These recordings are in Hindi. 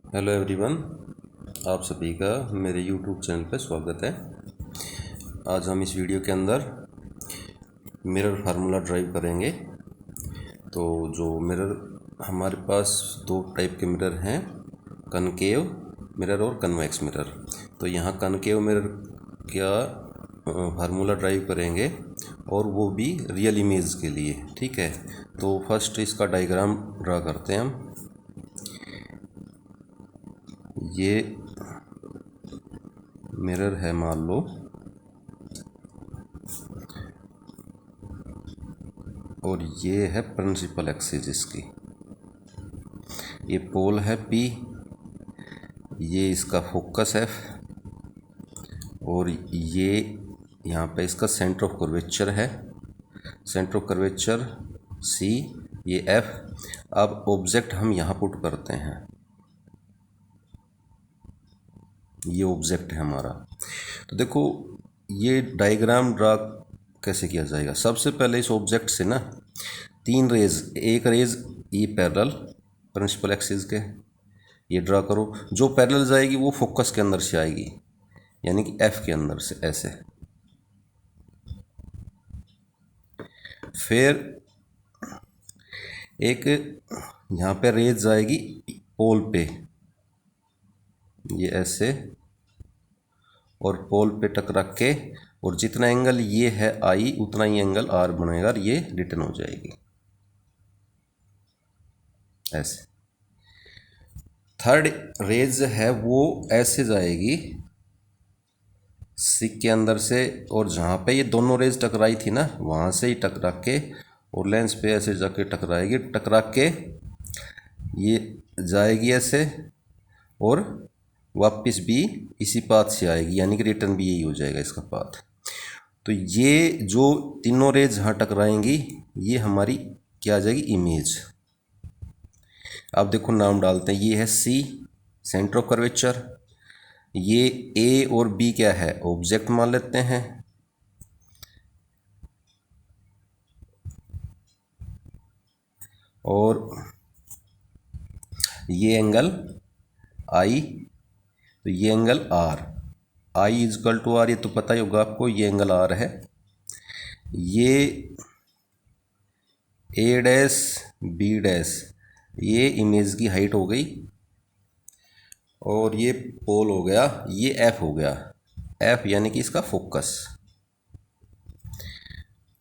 हेलो एवरीवन, आप सभी का मेरे यूट्यूब चैनल पर स्वागत है। आज हम इस वीडियो के अंदर मिरर फार्मूला ड्राइव करेंगे। तो जो मिरर हमारे पास दो टाइप के मिरर हैं, कनकेव मिरर और कन्वेक्स मिरर। तो यहाँ कनकेव मिरर का फार्मूला ड्राइव करेंगे और वो भी रियल इमेज के लिए। ठीक है, तो फर्स्ट इसका डायग्राम ड्रा करते हैं हम। ये मिरर है मान लो, और ये है प्रिंसिपल एक्सिस इसकी। ये पोल है P, ये इसका फोकस F, और ये यहाँ पे इसका सेंटर ऑफ कर्वेचर है, सेंटर ऑफ कर्वेचर C, ये F। अब ऑब्जेक्ट हम यहाँ पुट करते हैं, ये ऑब्जेक्ट है हमारा। तो देखो ये डायग्राम ड्रा कैसे किया जाएगा। सबसे पहले इस ऑब्जेक्ट से ना तीन रेज, एक रेज ये पैरेलल प्रिंसिपल एक्सिस के ये ड्रा करो। जो पैरेलल जाएगी वो फोकस के अंदर से आएगी, यानी कि F के अंदर से ऐसे। फिर एक यहाँ पे रेज जाएगी पोल पे, ये ऐसे, और पोल पे टकरा के, और जितना एंगल ये है I उतना ही एंगल R बनेगा और ये रिटर्न हो जाएगी ऐसे। थर्ड रेज है वो ऐसे जाएगी C के अंदर से, और जहाँ पे ये दोनों रेज टकराई थी ना वहाँ से ही टकरा के और लेंस पे ऐसे जाके टकराएगी, टकरा के ये जाएगी ऐसे और वापस भी इसी पाथ से आएगी, यानी कि रिटर्न भी यही हो जाएगा इसका पाथ। तो ये जो तीनों रेज जहाँ टकराएंगी ये हमारी क्या आ जाएगी, इमेज। अब देखो नाम डालते हैं, ये है C सेंटर ऑफ कर्वेचर, ये A और B क्या है, ऑब्जेक्ट मान लेते हैं, और ये एंगल I, तो ये angle R, I equal to R, ये तो पता ही होगा आपको, ये एंगल R है। ये A डैश B डैश ये इमेज की हाइट हो गई, और ये पोल हो गया, ये F हो गया, F यानी कि इसका फोकस।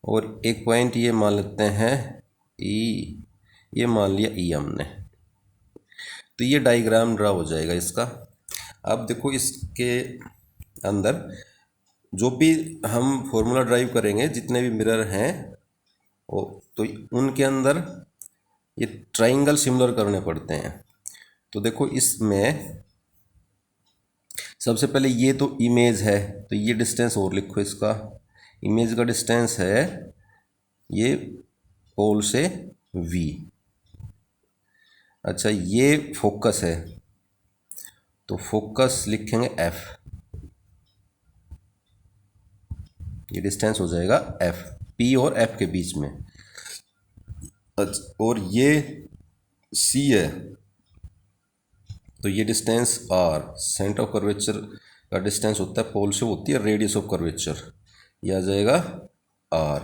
और एक पॉइंट ये मान लेते हैं E, ये मान लिया E हमने। तो ये डायग्राम ड्रा हो जाएगा इसका। अब देखो इसके अंदर जो भी हम फॉर्मूला ड्राइव करेंगे, जितने भी मिरर हैं तो उनके अंदर ये ट्राइंगल सिमिलर करने पड़ते हैं। तो देखो इसमें सबसे पहले ये तो इमेज है, तो ये डिस्टेंस और लिखो इसका। इमेज का डिस्टेंस है ये पोल से V। अच्छा, ये फोकस है, तो फोकस लिखेंगे F, ये डिस्टेंस हो जाएगा F, P और F के बीच में। अच्छा, और ये C है, तो ये distance R, centre of curvature का डिस्टेंस होता है पोल से, होती है रेडियस ऑफ कर्वेचर, ये आ जाएगा R।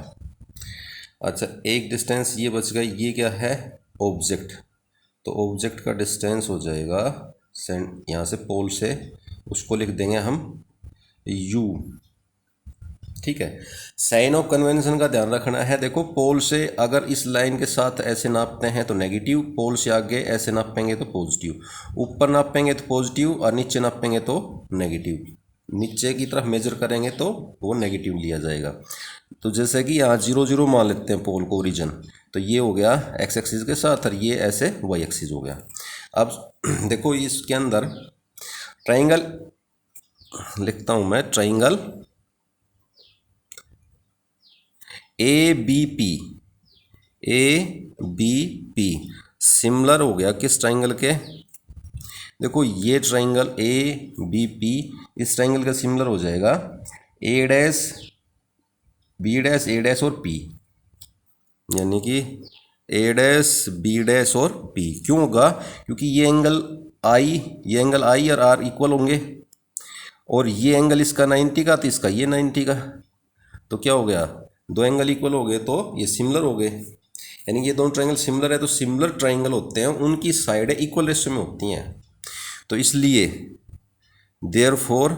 अच्छा, एक डिस्टेंस ये बच गया, ये क्या है, ऑब्जेक्ट। तो ऑब्जेक्ट का डिस्टेंस हो जाएगा यहाँ से पोल से, उसको लिख देंगे हम U। ठीक है, साइन ऑफ कन्वेंशन का ध्यान रखना है। देखो पोल से अगर इस लाइन के साथ ऐसे नापते हैं तो नेगेटिव, पोल से आगे ऐसे नापेंगे तो पॉजिटिव, ऊपर नापेंगे तो पॉजिटिव और नीचे नापेंगे तो नेगेटिव। नीचे की तरफ मेजर करेंगे तो वो नेगेटिव लिया जाएगा। तो जैसे कि यहाँ 0 0 मान लेते हैं पोल को ओरिजिन, तो ये हो गया एक्स एक्सिस के साथ, और ये ऐसे वाई एक्सिस हो गया। अब देखो इसके अंदर ट्राइंगल लिखता हूँ मैं, ट्राइंगल ABP, ABP सिमिलर हो गया किस ट्राइंगल के, देखो ये ट्राइंगल ABP इस ट्राइंगल का सिमिलर हो जाएगा A dash B dash A dash और P, यानी कि A डैश B डैश और P। क्यों होगा, क्योंकि ये एंगल आई, ये एंगल आई और आर इक्वल होंगे, और ये एंगल इसका 90 का तो इसका ये 90 का, तो क्या हो गया, दो एंगल इक्वल हो गए तो ये सिमिलर हो गए। यानी कि ये दोनों ट्रायंगल सिमिलर है, तो सिमिलर ट्रायंगल होते हैं उनकी साइडें इक्वल रेशियो में होती हैं। तो इसलिए देयरफॉर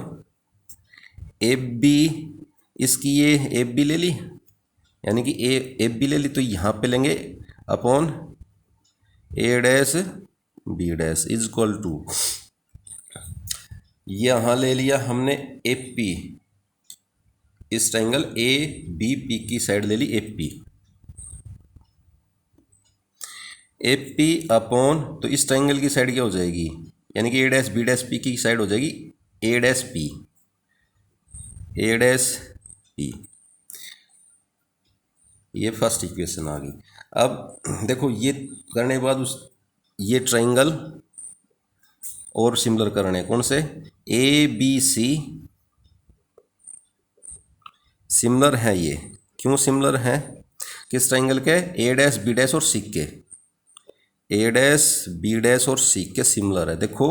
ए बी, इसकी ये ए बी ले ली, यानी कि ए बी ले ली, तो यहाँ पे लेंगे upon A dash B dash is equal to, यहाँ ले लिया हमने ए पी, इस ट्रायंगल ए बी पी की साइड ले ली ए पी अपॉन, तो इस ट्रायंगल की साइड क्या हो जाएगी, यानी कि ए डैश बी डैश पी की साइड हो जाएगी A dash P, A dash P. ये फर्स्ट इक्वेशन आ गई। अब देखो ये करने के बाद उस ये ट्रायंगल और सिमिलर करने, कौन से, ए बी सी सिमिलर है। ये क्यों सिमिलर है, किस ट्रायंगल के, ए डैश बी डैश और सी के, ए डैश बी डैश और सी के सिमिलर है। देखो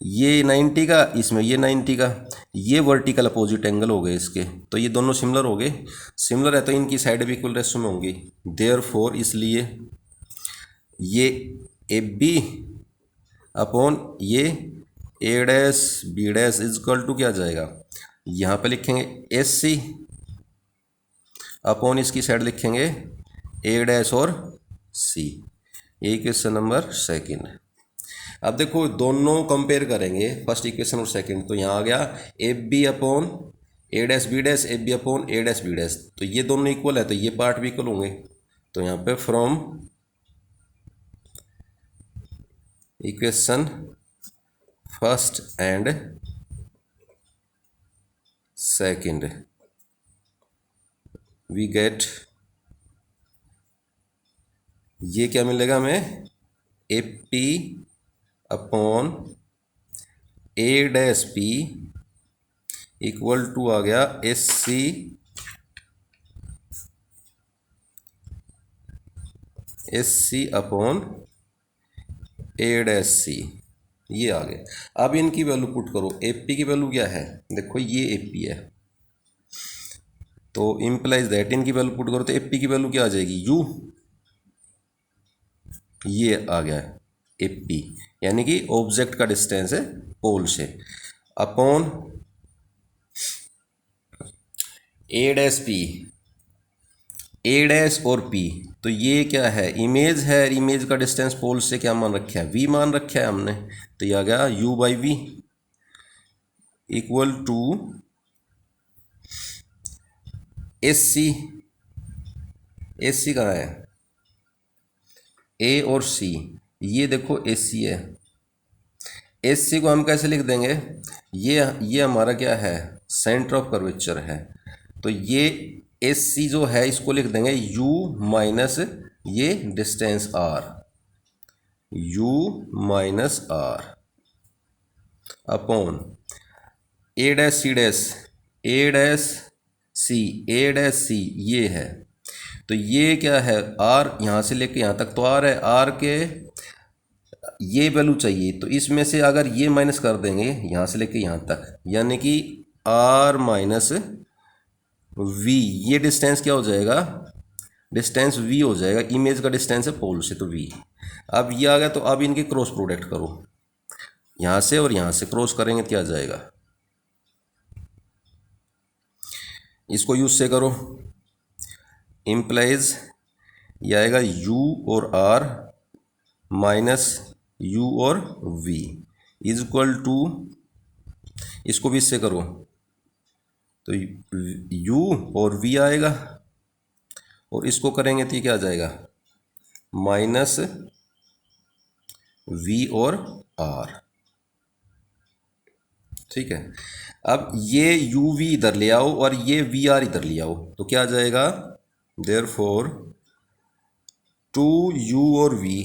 ये 90 का, इसमें ये 90 का, ये वर्टिकल अपोजिट एंगल हो गए इसके, तो ये दोनों सिमिलर हो गए। सिमिलर है तो इनकी साइड भी इक्वल रेशियो में होंगी, देयरफॉर इसलिए ये ए बी अपॉन ये A dash B dash is equal to क्या जाएगा, यहाँ पे लिखेंगे एस सी अपॉन इसकी साइड लिखेंगे ए डैश और सी। ये क्वेश्चन नंबर सेकंड। अब देखो दोनों कंपेयर करेंगे, फर्स्ट इक्वेशन और सेकंड, तो यहाँ आ गया A B upon A dash B dash, A B upon A dash B dash, तो ये दोनों इक्वल है तो ये पार्ट भी इक्वल होंगे। तो यहाँ पे from equation first and second we get, ये क्या मिलेगा हमें, A P upon A dash P equal to आ गया S C upon A dash C, ये आ गया। अब इनकी वैल्यू पुट करो, ए पी की वैल्यू क्या है, देखो ये ए पी है, तो इम्प्लाइज दैट इनकी वैल्यू पुट करो तो ए पी की वैल्यू क्या आ जाएगी, यू, ये आ गया ए पी, यानी कि ऑब्जेक्ट का डिस्टेंस है पोल से, upon A dash P, A dash और पी, तो ये क्या है, इमेज है, इमेज का डिस्टेंस पोल से क्या मान रखा है, वी मान रखा है हमने, तो ये आ गया U by V equal to S C, S C कहाँ है, ए और सी, ये देखो एस सी है, एस सी को हम कैसे लिख देंगे, ये हमारा क्या है, सेंटर ऑफ कर्वेचर है, तो ये एस सी जो है इसको लिख देंगे यू माइनस ये distance R, U minus R upon A dash C dash, A dash C, A dash C ये है, तो ये क्या है, आर यहाँ से लेके यहाँ तक तो आर है, आर के ये वैल्यू चाहिए, तो इसमें से अगर ये माइनस कर देंगे यहाँ से लेके यहाँ तक, यानी कि आर माइनस वी, ये डिस्टेंस क्या हो जाएगा, डिस्टेंस वी हो जाएगा, इमेज का डिस्टेंस है पोल से तो वी। अब ये आ गया, तो अब इनके क्रॉस प्रोडक्ट करो, यहाँ से और यहाँ से क्रॉस करेंगे तो क्या आ जाएगा, इसको यूज से करो, इम्प्लाइज ये आएगा यू और आर माइनस यू और वी इज इक्वल टू, इसको भी इससे करो तो u और v आएगा, और इसको करेंगे तो ये क्या आ जाएगा, माइनस v और r, ठीक है। अब ये u v इधर ले आओ और ये v r इधर ले आओ, तो क्या आ जाएगा, देयरफॉर 2u और v,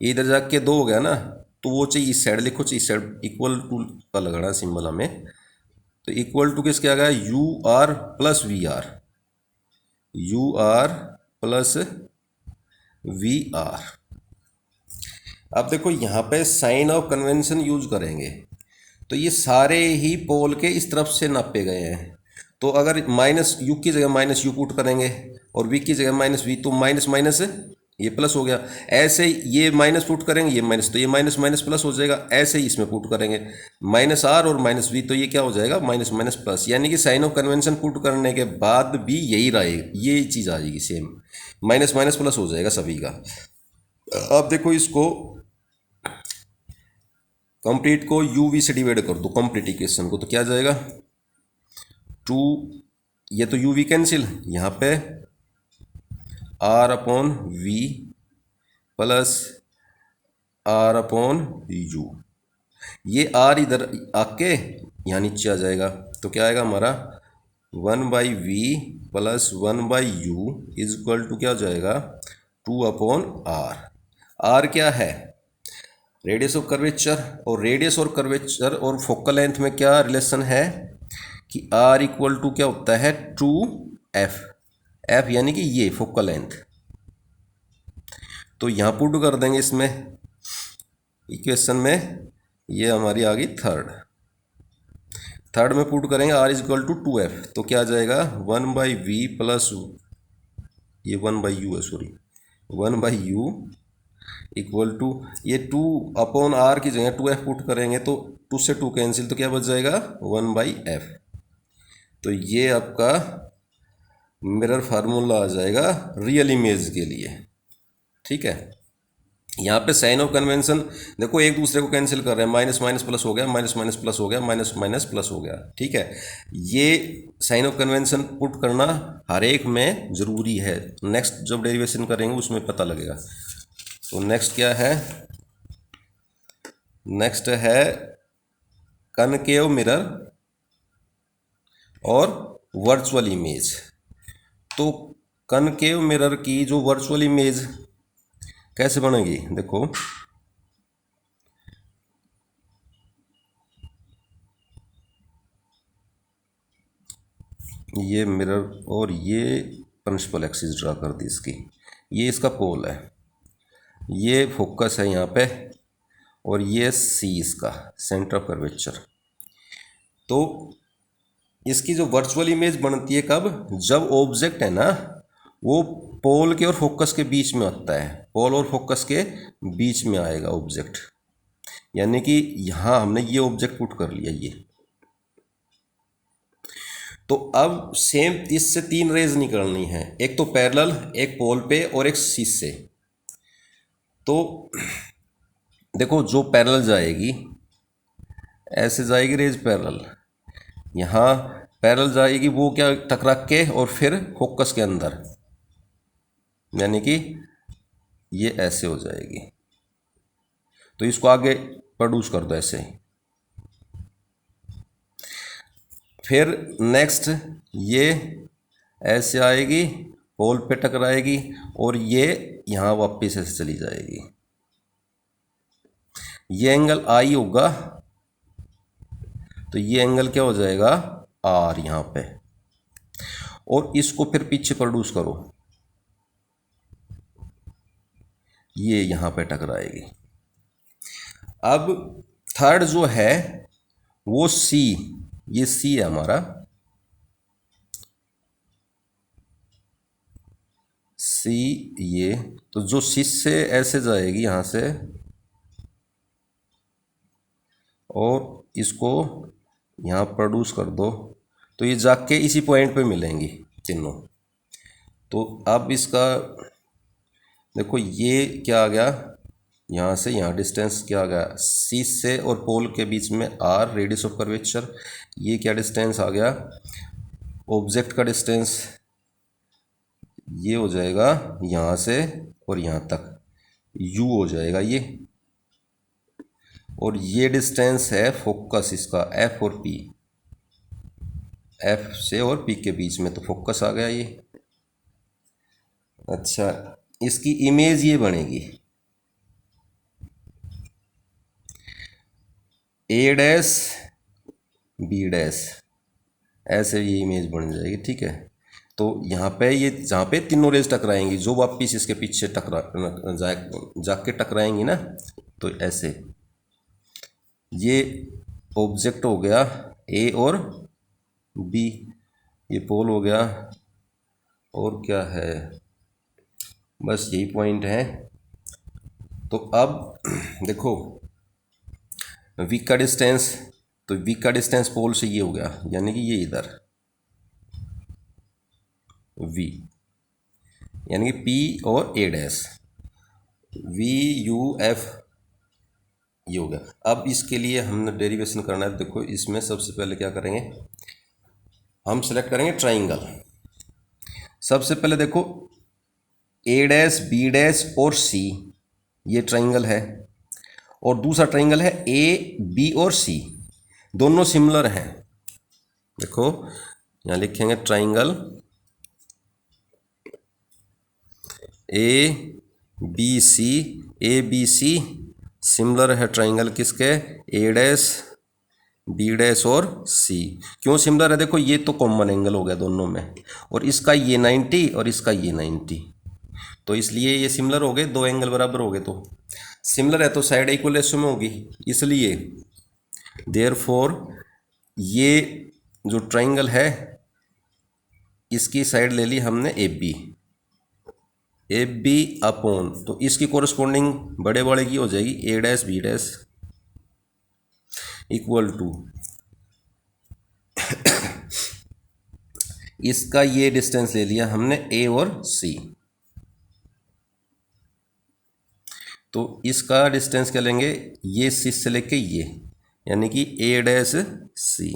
इधर जाके 2 हो गया ना, तो वो चाहिए इस साइड लिखो, चाहिए इस साइड इक्वल टू का लगाना सिंबल हमें, तो इक्वल टू किसके आ गया, U R plus V R, U R plus V R. अब देखो यहाँ पे साइन ऑफ कन्वेंशन यूज करेंगे, तो ये सारे ही पोल के इस तरफ से नापे गए हैं। तो अगर माइनस यू की जगह माइनस यू पुट करेंगे और वी की जगह माइनस वी, तो माइनस माइनस ये प्लस हो गया। ऐसे ये माइनस पुट करेंगे, ये माइनस, तो ये माइनस माइनस प्लस हो जाएगा। ऐसे ही इसमें पुट करेंगे माइनस आर और माइनस वी, तो ये क्या हो जाएगा माइनस माइनस प्लस। यानी कि साइन ऑफ कन्वेंशन पुट करने के बाद भी यही रहेगा, ये चीज़ आ जाएगी सेम, माइनस माइनस प्लस हो जाएगा सभी का। अब देखो इसको कंप्लीट को यू वी से डिवाइड कर दो कंप्लीट इक्वेशन को, तो क्या जाएगा 2, ये तो यू वी कैंसिल, यहाँ पे R upon V plus R upon U, ये आर इधर आके यहाँ नीचे आ जाएगा, तो क्या आएगा हमारा 1/v plus 1/u is equal to क्या हो जाएगा 2 अपॉन आर। आर क्या है रेडियस ऑफ कर्वेचर, और रेडियस और कर्वेचर और फोकल लेंथ में क्या रिलेशन है कि आर इक्वल टू क्या होता है 2f, एफ यानी कि ये फोकल लेंथ। तो यहाँ पुट कर देंगे इसमें इक्वेशन में, ये हमारी आ गई थर्ड में पुट करेंगे are is equal to 2f, तो क्या आ जाएगा 1/v प्लस ये 1/u है, सॉरी 1/u इक्वल टू ये 2 अपॉन आर की जगह 2f पुट करेंगे, तो 2 से 2 कैंसिल, तो क्या बच जाएगा 1/f। तो ये आपका मिरर फार्मूला आ जाएगा रियल इमेज के लिए, ठीक है। यहाँ पे साइन ऑफ कन्वेंशन देखो एक दूसरे को कैंसिल कर रहे हैं, माइनस माइनस प्लस हो गया, माइनस माइनस प्लस हो गया, माइनस माइनस प्लस हो गया, ठीक है। ये साइन ऑफ कन्वेंशन पुट करना हर एक में ज़रूरी है, नेक्स्ट जब डेरिवेशन करेंगे उसमें पता लगेगा। तो नेक्स्ट क्या है, नेक्स्ट है कनकेव मिरर और वर्चुअल इमेज। तो कनकेव मिरर की जो वर्चुअल इमेज कैसे बनेगी, देखो ये मिरर और ये प्रिंसिपल एक्सिस ड्रा कर दी इसकी, ये इसका पोल है, ये फोकस है यहाँ पे, और ये सी इसका सेंटर ऑफ कर्वेचर। तो इसकी जो वर्चुअल इमेज बनती है कब, जब ऑब्जेक्ट है ना वो पोल के और फोकस के बीच में आता है, पोल और फोकस के बीच में आएगा ऑब्जेक्ट। यानी कि यहाँ हमने ये ऑब्जेक्ट पुट कर लिया ये, तो अब सेम इससे 3 रेज निकलनी है, एक तो पैरेलल, एक पोल पे और एक शीश से। तो देखो जो पैरेलल जाएगी ऐसे जाएगी रेज पैरेलल, यहाँ पैरेलल जाएगी वो क्या टकरा के और फिर फोकस के अंदर, यानी कि ये ऐसे हो जाएगी। तो इसको आगे प्रोड्यूस कर दो ऐसे ही। फिर नेक्स्ट ये ऐसे आएगी, पोल पे टकराएगी और ये यहाँ वापस ऐसे चली जाएगी। ये एंगल आई होगा, तो ये एंगल क्या हो जाएगा आर यहाँ पे, और इसको फिर पीछे प्रोड्यूस करो, ये यहाँ पे टकराएगी। अब थर्ड जो है वो सी, ये सी है हमारा, सी ये, तो जो सी से ऐसे जाएगी यहाँ से और इसको यहाँ प्रोड्यूस कर दो, तो ये जाके इसी पॉइंट पे मिलेंगी तीनों। तो अब इसका देखो ये क्या आ गया, यहाँ से यहाँ डिस्टेंस क्या आ गया सी से और पोल के बीच में आर रेडियस ऑफ कर्वेचर, ये क्या डिस्टेंस आ गया ऑब्जेक्ट का डिस्टेंस, ये हो जाएगा यहाँ से और यहाँ तक u हो जाएगा ये, और ये डिस्टेंस है फोकस इसका f और p, f से और p के बीच में, तो फोकस आ गया ये। अच्छा इसकी इमेज ये बनेगी a डैश b डैश, ऐसे ये इमेज बन जाएगी, ठीक है। तो यहाँ पे ये जहाँ पे तीनों रेज टकराएंगी, जो वापिस इसके पीछे टकरा जाके टकराएंगी ना, तो ऐसे ये ऑब्जेक्ट हो गया ए और बी, ये पोल हो गया, और क्या है, बस यही पॉइंट है। तो अब देखो वीक का डिस्टेंस, तो वीक का डिस्टेंस पोल से ये हो गया, यानी कि ये इधर वी, यानी कि पी और A dash, we U F, ये हो गया। अब इसके लिए हमने डेरिवेशन करना है। देखो इसमें सबसे पहले क्या करेंगे, हम सेलेक्ट करेंगे ट्राइंगल। सबसे पहले देखो ए डैश बी डैश और सी, ये ट्राइंगल है, और दूसरा ट्राइंगल है ए बी और सी, दोनों सिमिलर हैं। देखो यहाँ लिखेंगे triangle A B C similar है ट्राइंगल किसके, ए डैश बी डैश और सी। क्यों सिमिलर है, देखो ये तो कॉमन एंगल हो गया दोनों में, और इसका ये 90 और इसका ये 90, तो इसलिए ये सिमिलर हो गए, दो एंगल बराबर हो गए। तो सिमिलर है तो साइड इक्वल रेशियो में होगी, इसलिए देयरफॉर ये जो ट्राइंगल है इसकी साइड ले ली हमने ए बी अपॉन, तो इसकी कोरस्पॉन्डिंग बड़े बड़े की हो जाएगी A dash B dash equal to इसका ये डिस्टेंस ले लिया हमने ए और सी, तो इसका डिस्टेंस क्या लेंगे, ये सी से लेके ये, यानी कि ए डैश सी,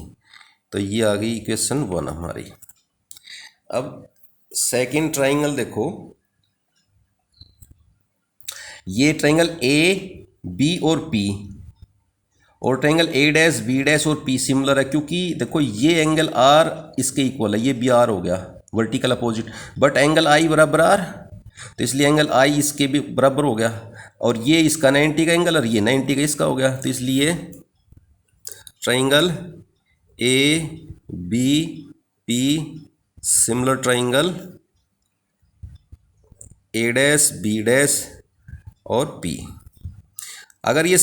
तो ये आ गई इक्वेशन 1 हमारी। अब सेकंड ट्राइंगल देखो, ये ट्राइंगल ए बी और पी, और triangle A dash B dash और पी सिमिलर है, क्योंकि देखो ये एंगल आर इसके इक्वल है, ये बी आर हो गया वर्टिकल अपोजिट, बट एंगल आई बराबर आर, तो इसलिए एंगल आई इसके भी बराबर हो गया, और ये इसका 90 का एंगल और ये 90 का इसका हो गया, तो इसलिए triangle A B P similar triangle A dash B dash और पी। अगर ये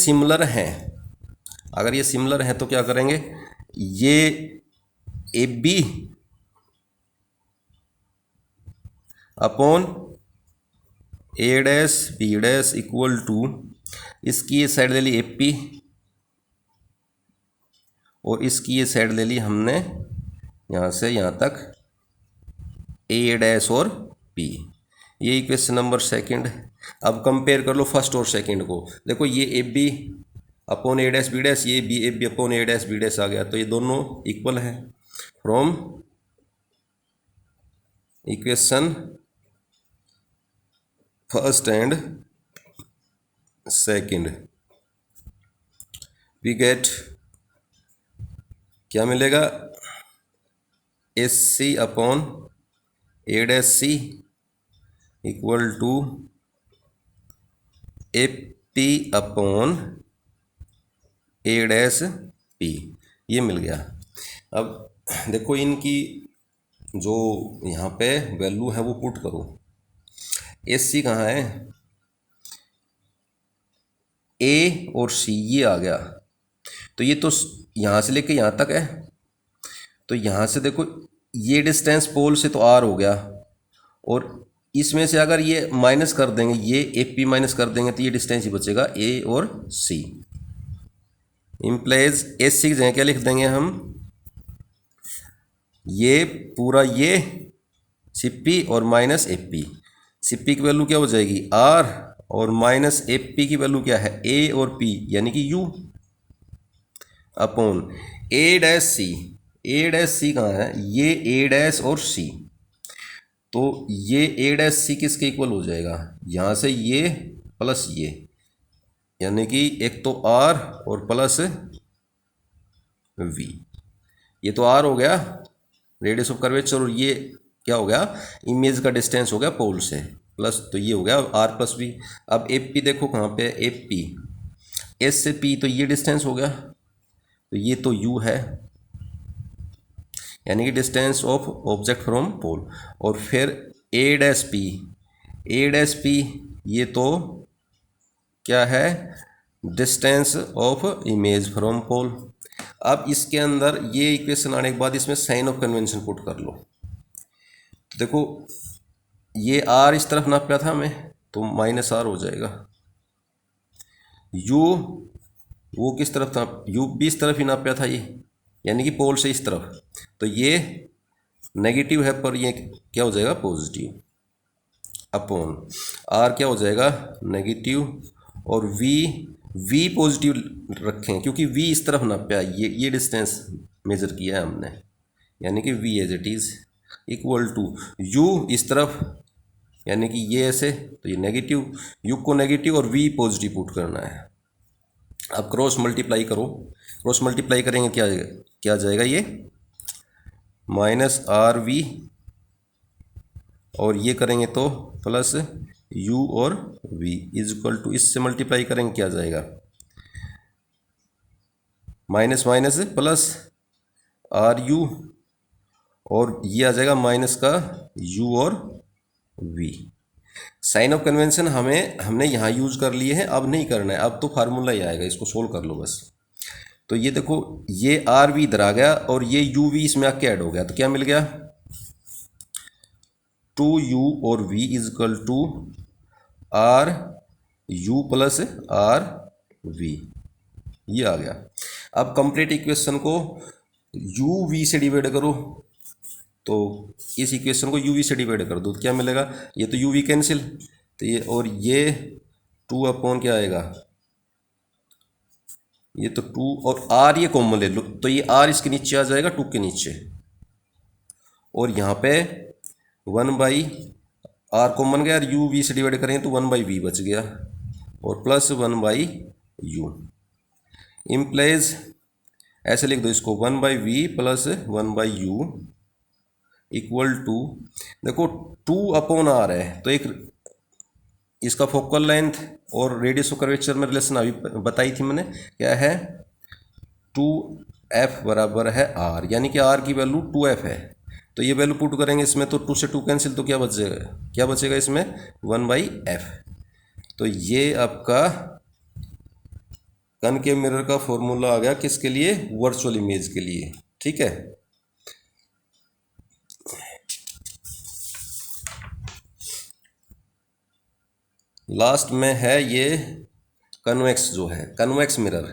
सिमिलर हैं तो क्या करेंगे, ये A B upon A dash B dash equal to, इसकी ये साइड ले ली ए पी और इसकी ये साइड ले ली हमने यहाँ से यहाँ तक ए डैश और पी, ये इक्वेशन नंबर सेकंड। अब कंपेयर कर लो फर्स्ट और सेकंड को, देखो ये A B upon A dash B dash, ये B A B upon A dash B dash आ गया, तो ये दोनों इक्वल है। From equation first and second we get, क्या मिलेगा, S C upon A dash C equal to A P upon A dash P, ये मिल गया। अब देखो इनकी जो यहाँ पे वैल्यू है वो पुट करो, एस सी कहाँ है, ए और सी ये आ गया, तो ये तो यहाँ से लेके यहाँ तक है, तो यहाँ से देखो ये डिस्टेंस पोल से तो आर हो गया, और इसमें से अगर ये माइनस कर देंगे, ये ए पी माइनस कर देंगे, तो ये डिस्टेंस ही बचेगा ए और सी। इम्प्लाइज एस सी की जगह क्या लिख देंगे हम, ये पूरा ये सी पी और minus A P, C P की वैल्यू क्या हो जाएगी आर, और माइनस ए पी की वैल्यू क्या है ए और पी यानी कि U, upon A dash C, A dash C कहाँ है, ये ए डैश और सी, तो ये ए डैश सी किसके इक्वल हो जाएगा, यहाँ से ये प्लस ये, यानी कि एक तो आर और प्लस वी, ये तो आर हो गया रेडियस ऑफ कर्वेचर, और ये क्या हो गया, इमेज का डिस्टेंस हो गया पोल से, प्लस तो ये हो गया आर प्लस वी। अब ए पी देखो कहाँ पे, ए पी एस से पी, तो ये डिस्टेंस हो गया, तो ये तो यू है, यानी कि distance of object from pole. और फिर ए डैश पी ये तो क्या है, distance of image from pole. अब इसके अंदर ये इक्वेशन आने के बाद इसमें साइन ऑफ कन्वेंशन पुट कर लो। तो देखो ये आर इस तरफ नापा था हमें, तो माइनस आर हो जाएगा। यू वो किस तरफ था, यू भी इस तरफ ही नापा था ये, यानी कि पोल से इस तरफ, तो ये नेगेटिव है पर ये क्या हो जाएगा पॉजिटिव, अपॉन आर क्या हो जाएगा नेगेटिव, और वी पॉजिटिव रखें क्योंकि वी इस तरफ नापा, ये डिस्टेंस मेजर किया है हमने, यानी कि V as it is equal to U इस तरफ, यानी कि ये ऐसे, तो ये नेगेटिव, यू को नेगेटिव और वी पॉजिटिव पुट करना है। अब क्रॉस मल्टीप्लाई करो, क्रॉस मल्टीप्लाई करेंगे क्या जाएगा ये माइनस आर वी, और ये करेंगे तो प्लस यू और वी इज इक्वल टू, इससे मल्टीप्लाई करेंगे क्या जाएगा minus minus plus R U, और ये आ जाएगा माइनस का u और v। साइन ऑफ कन्वेंशन हमने यहाँ यूज कर लिए हैं, अब नहीं करना है, अब तो फार्मूला ही आएगा, इसको सोल्व कर लो बस। तो ये देखो ये आर वी इधर आ गया और ये यू वी इसमें आके ऐड हो गया, तो क्या मिल गया 2u और v is equal to R U plus R V, ये आ गया। अब कंप्लीट इक्वेशन को यू वी से डिवाइड करो, तो इस इक्वेशन को यू वी से डिवाइड कर दो तो क्या मिलेगा, ये तो यू वी कैंसिल, तो ये और ये 2 अपॉन क्या आएगा, ये तो 2 और आर ये कॉमन ले लो, तो ये आर इसके नीचे आ जाएगा 2 के नीचे, और यहाँ पे 1/, आर कॉमन गया, यू वी से डिवाइड करेंगे तो 1/v बच गया, और प्लस 1/u इम्प्लाइज, ऐसे लिख दो इसको 1/v plus 1/u equal to, देखो 2 अपॉन आर है, तो एक इसका फोकल लेंथ और रेडियस ऑफ कर्वेचर में रिलेशन अभी बताई थी मैंने, क्या है 2f बराबर है r, यानी कि r की वैल्यू 2f है, तो ये वैल्यू पुट करेंगे इसमें, तो 2 से 2 कैंसिल, तो क्या बचेगा इसमें 1/f। तो ये आपका कनकेव मिरर का फॉर्मूला आ गया किसके लिए, वर्चुअल इमेज के लिए, ठीक है। लास्ट में है ये कन्वेक्स, जो है कन्वेक्स मिरर।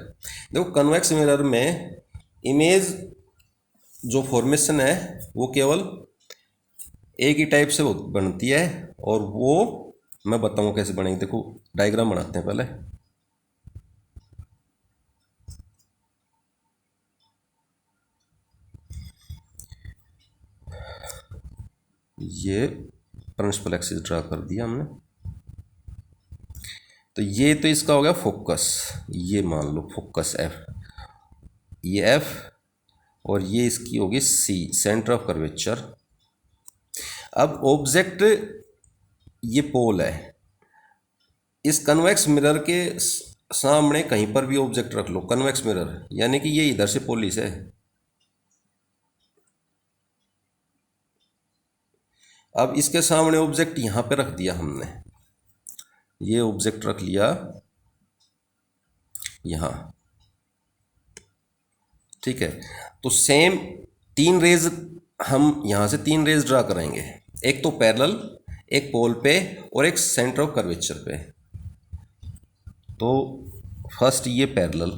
देखो कन्वेक्स मिरर में इमेज जो फॉर्मेशन है वो केवल एक ही टाइप से बनती है, और वो मैं बताऊंगा कैसे बनेगी। देखो डायग्राम बनाते हैं पहले, ये प्रिंसिपल एक्सिस ड्रा कर दिया हमने, तो ये तो इसका हो गया फोकस, ये मान लो फोकस f, ये f, और ये इसकी होगी c सेंटर ऑफ कर्वेचर। अब ऑब्जेक्ट ये पोल है, इस कन्वेक्स मिरर के सामने कहीं पर भी ऑब्जेक्ट रख लो, कन्वेक्स मिरर यानी कि ये इधर से पोलिस है, अब इसके सामने ऑब्जेक्ट यहाँ पे रख दिया हमने, ये ऑब्जेक्ट रख लिया यहाँ, ठीक है। तो सेम 3 रेज हम यहाँ से 3 रेज ड्रा करेंगे, एक तो पैरेलल, एक पोल पे, और एक सेंटर ऑफ कर्वेचर पे। तो फर्स्ट ये पैरेलल,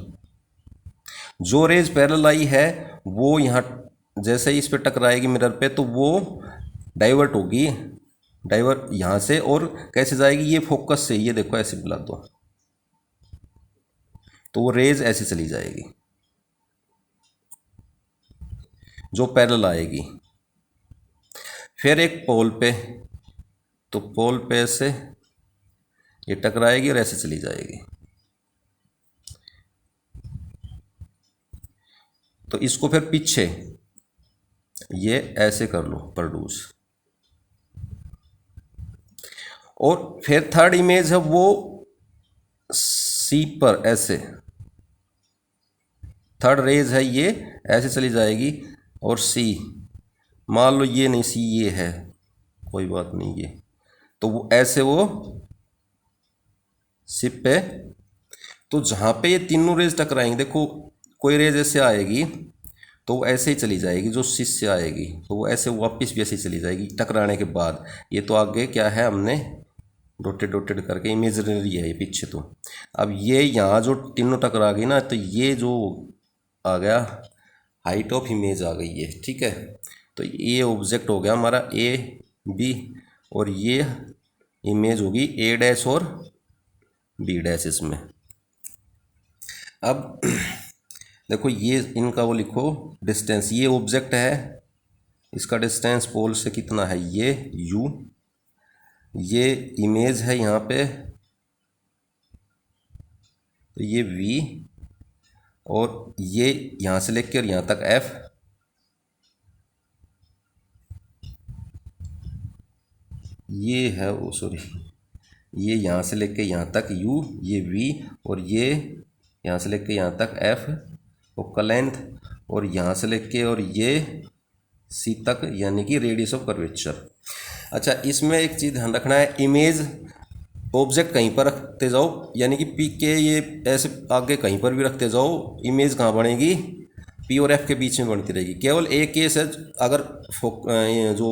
जो रेज पैरेलल आई है वो यहाँ जैसे ही इस पे टकराएगी मिरर पे, तो वो डाइवर्ट होगी, डाइवर्ट यहाँ से, और कैसे जाएगी ये फोकस से, ये देखो ऐसे बुला दो, तो वो रेज ऐसे चली जाएगी जो पैरेलल आएगी। फिर एक पोल पे, तो पोल पे से ये टकराएगी और ऐसे चली जाएगी, तो इसको फिर पीछे ये ऐसे कर लो प्रोड्यूस, और फिर थर्ड इमेज है वो सी पर ऐसे, थर्ड रेज है ये ऐसे चली जाएगी, और सी मान लो ये नहीं, सी ये है, कोई बात नहीं, ये तो वो ऐसे वो सिप पे, तो जहाँ पे ये तीनों रेज टकराएंगे, देखो कोई रेज ऐसे आएगी तो वो ऐसे ही चली जाएगी, जो शीश से आएगी तो वो ऐसे वापस भी ऐसे ही चली जाएगी टकराने के बाद। ये तो आगे क्या है, हमने डॉटेड डॉटेड करके इमेजिनरी है ये पीछे। तो अब ये यहाँ जो तीनों टकरा गई ना, तो ये जो आ गया हाइट ऑफ इमेज आ गई है, ठीक है। तो ये ऑब्जेक्ट हो गया हमारा ए बी, और ये इमेज होगी ए डैश और बी डैश इसमें। अब देखो ये इनका वो लिखो डिस्टेंस, ये ऑब्जेक्ट है, इसका डिस्टेंस पोल से कितना है, ये u, ये इमेज है यहाँ पे तो ये v, और ये यहाँ से लेकर और यहाँ तक f, ये है वो सॉरी, ये यहाँ से लेकर यहाँ तक u, ये v, और ये यहाँ से लेकर यहाँ तक f और का लेंथ, और यहाँ से लेके और ये c तक, यानी कि रेडियस ऑफ कर्वेचर। अच्छा, इसमें एक चीज़ ध्यान रखना है, इमेज ऑब्जेक्ट कहीं पर रखते जाओ, यानी कि पी के ये ऐसे आगे कहीं पर भी रखते जाओ, इमेज कहाँ बनेगी, पी और एफ के बीच में बनती रहेगी। केवल एक केस है, अगर जो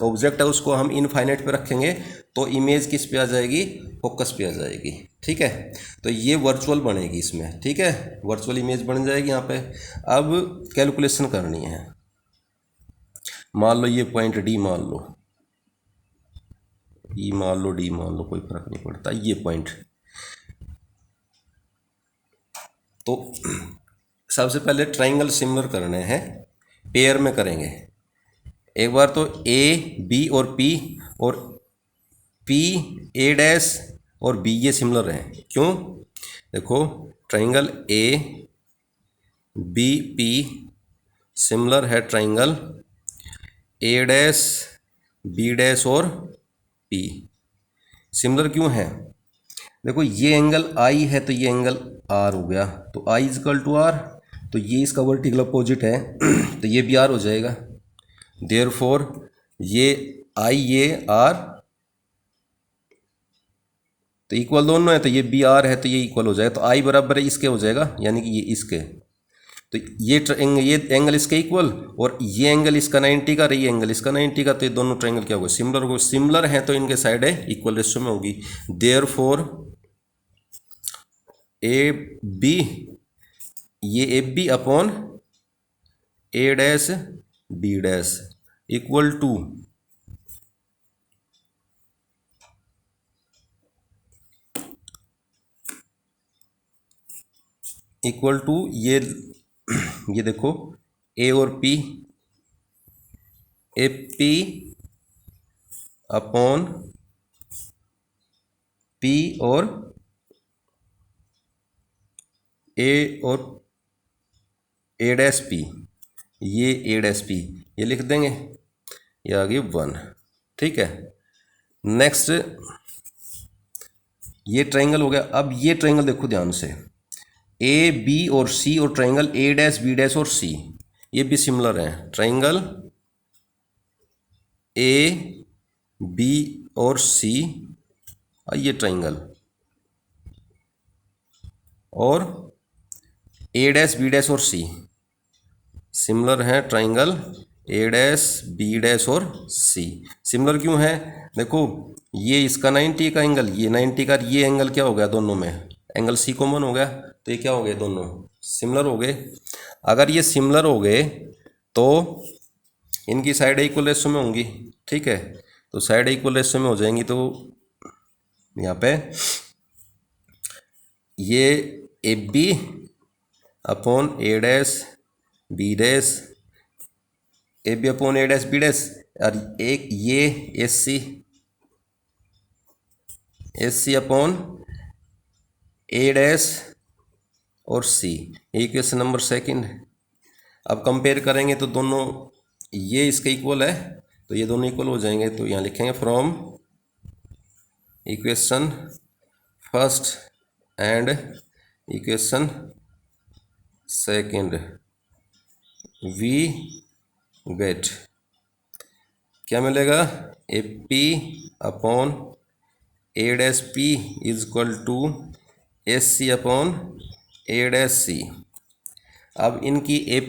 ऑब्जेक्ट है उसको हम इनफाइनाइट पे रखेंगे तो इमेज किस पे आ जाएगी, फोकस पे आ जाएगी, ठीक है। तो ये वर्चुअल बनेगी इसमें, ठीक है, वर्चुअल इमेज बन जाएगी यहाँ पे। अब कैलकुलेशन करनी है, मान लो ये पॉइंट डी मान लो, ई मान लो, डी मान लो, कोई फर्क नहीं पड़ता, ये पॉइंट। तो सबसे पहले ट्राइंगल सिमिलर करने हैं, पेयर में करेंगे। एक बार तो ए बी और पी ए डैश और बी ये सिमिलर हैं। क्यों, देखो triangle A B P similar है triangle A dash B dash और पी। सिमिलर क्यों है, देखो ये एंगल आई है तो ये एंगल आर हो गया, तो आई इजकल टू आर, तो ये इसका वर्टिकल अपोजिट है तो ये भी आर हो जाएगा। देयरफॉर ये आई ये आर तो इक्वल दोनों है, तो ये बी आर है तो ये इक्वल हो जाएगा, तो आई बराबर है इसके हो जाएगा, यानी कि ये इसके, तो ये एंगल इसके इक्वल, और ये एंगल इसका 90 का, ये एंगल इसका 90 का, तो ये दोनों ट्रायंगल क्या होगा, सिमिलर होगा। सिमिलर है तो इनके साइड है इक्वल रेशियो में होगी। देयरफॉर ए बी, ये A B upon A dash B dash equal to ये देखो ए और P, A P upon P और ए डैश पी, ये ए डैश पी ये लिख देंगे, ये आ गई 1, ठीक है। नेक्स्ट ये ट्रायंगल हो गया। अब ये ट्रायंगल देखो ध्यान से, ए बी और सी, और triangle A dash B dash और सी ये भी सिमिलर है। ट्रायंगल ए बी और सी, ये ट्रायंगल, और ए डैश बी डैश और सी सिमिलर है। Triangle A dash B dash और सी सिमिलर क्यों है, देखो ये इसका 90 का एंगल, ये 90 का, ये एंगल क्या हो गया दोनों में, एंगल सी कॉमन हो गया, तो ये क्या हो गए, दोनों सिमिलर हो गए। अगर ये सिमिलर हो गए तो इनकी साइड इक्वल रेशियो में होंगी, ठीक है। तो साइड इक्वल रेशियो में हो जाएंगी, तो यहाँ पे ये A B upon A dash B dash, A B upon A dash B dash, और एक ये S C upon A dash और सी, इक्वेशन नंबर सेकंड। अब कंपेयर करेंगे तो दोनों ये इसके इक्वल है, तो ये दोनों इक्वल हो जाएंगे, तो यहाँ लिखेंगे from equation first and equation second we get, क्या मिलेगा, A P upon A dash P is equal to S C upon A dash C. अब इनकी A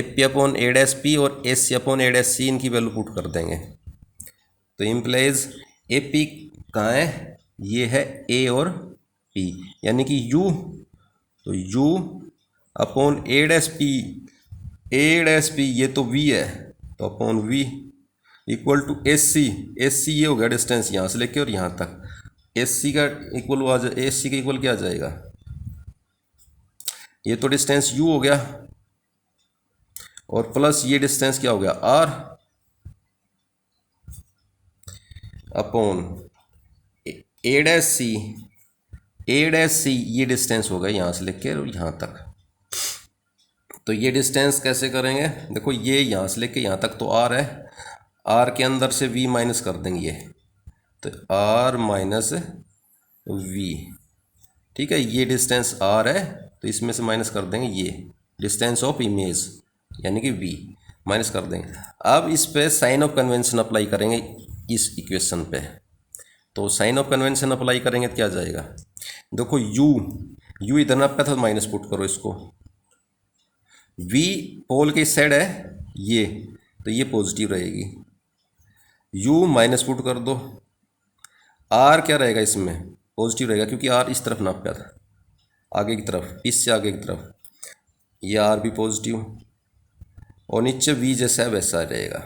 P upon A dash P और S C upon A dash C इनकी वैल्यू पुट कर देंगे। तो इम्प्लाइज ए पी कहाँ है, ये है ए और पी, यानी कि यू, तो U upon A dash P ये तो वी है, तो upon V equal to S C ये हो गया डिस्टेंस यहाँ से लेके और यहाँ तक। एस सी का इक्वल आ जाए, एस सी का इक्वल क्या आ जाएगा, ये तो डिस्टेंस यू हो गया और प्लस ये डिस्टेंस क्या हो गया are upon A dash C ये डिस्टेंस हो गया यहाँ से लेके और यहाँ तक। तो ये डिस्टेंस कैसे करेंगे, देखो ये यहाँ से लेके यहाँ तक तो आर है, आर के अंदर से वी माइनस कर देंगे ये, तो आर माइनस वी, ठीक है। ये डिस्टेंस आर है तो इसमें से माइनस कर देंगे ये डिस्टेंस ऑफ इमेज यानी कि वी माइनस कर देंगे। अब इस पे साइन ऑफ कन्वेंशन अप्लाई करेंगे इस इक्वेशन पे। तो साइन ऑफ कन्वेंशन अप्लाई करेंगे तो क्या जाएगा, देखो यू इधर आपका था माइनस पुट करो इसको, वी पोल के इस साइड है ये, तो ये पॉजिटिव रहेगी, यू माइनस पुट कर दो, आर क्या रहेगा इसमें पॉजिटिव रहेगा क्योंकि आर इस तरफ नापा था आगे की तरफ, इससे आगे की तरफ, ये आर भी पॉजिटिव और नीचे वी जैसा है वैसा रहेगा।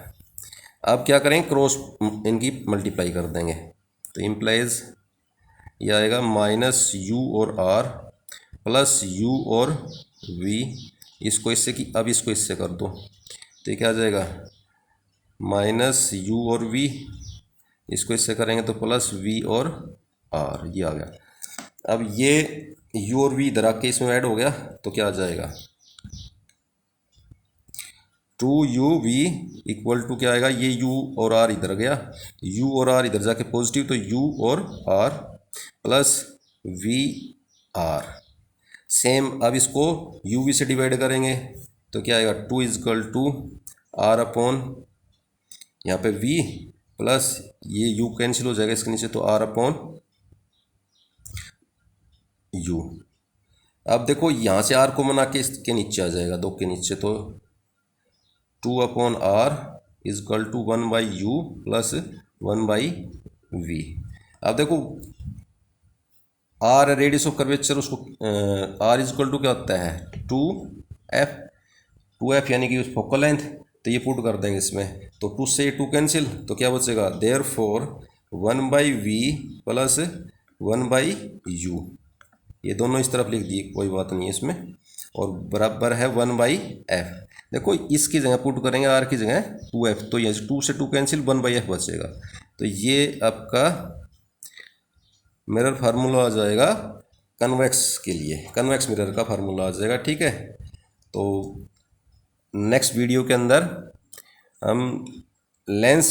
अब क्या करेंगे, क्रॉस इनकी मल्टीप्लाई कर देंगे, तो इम्प्लाइज ये आएगा माइनस यू और आर प्लस यू और वी, इसको इससे की अब इसको इससे कर दो, तो ये क्या आ जाएगा माइनस यू और वी, इसको इससे करेंगे तो प्लस वी और आर, ये आ गया। अब ये यू और वी इधर आके इसमें ऐड हो गया तो क्या आ जाएगा 2u v इक्वल टू क्या आएगा, ये u और r इधर गया, u और r इधर जाके पॉजिटिव, तो u और r plus v r। Same अब इसको u v से डिवाइड करेंगे तो क्या आएगा 2 इजकल टू r अपॉन यहाँ पे v प्लस ये u कैंसिल हो जाएगा इसके नीचे, तो r अपॉन u। अब देखो यहाँ से r को मना के इसके नीचे आ जाएगा, 2 के नीचे, तो 2 upon R equal to 1 by U plus 1 by V. अब देखो आर रेडियस ऑफ कर्वेचर, उसको आर इजकल टू क्या होता है 2f यानी कि उस फोकल लेंथ, तो ये पुट कर देंगे इसमें, तो 2 से 2 कैंसिल, तो क्या बचेगा therefore 1 by V plus 1 by U, ये दोनों इस तरफ लिख दिए कोई बात नहीं है इसमें, और बराबर है 1 बाई एफ। देखो इसकी जगह पुट करेंगे आर की जगह 2f, तो ये 2 से 2 कैंसिल 1 बाई एफ बचेगा, तो ये आपका मिरर फार्मूला आ जाएगा कन्वेक्स के लिए, कन्वेक्स मिरर का फार्मूला आ जाएगा, ठीक है। तो नेक्स्ट वीडियो के अंदर हम लेंस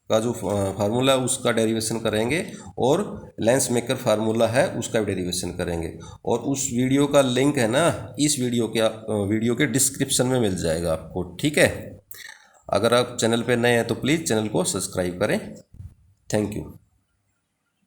का जो फार्मूला उसका डेरिवेशन करेंगे और लेंस मेकर फार्मूला है उसका भी डेरिवेशन करेंगे, और उस वीडियो का लिंक है ना इस वीडियो के डिस्क्रिप्शन में मिल जाएगा आपको, ठीक है। अगर आप चैनल पे नए हैं तो प्लीज़ चैनल को सब्सक्राइब करें। Thank you.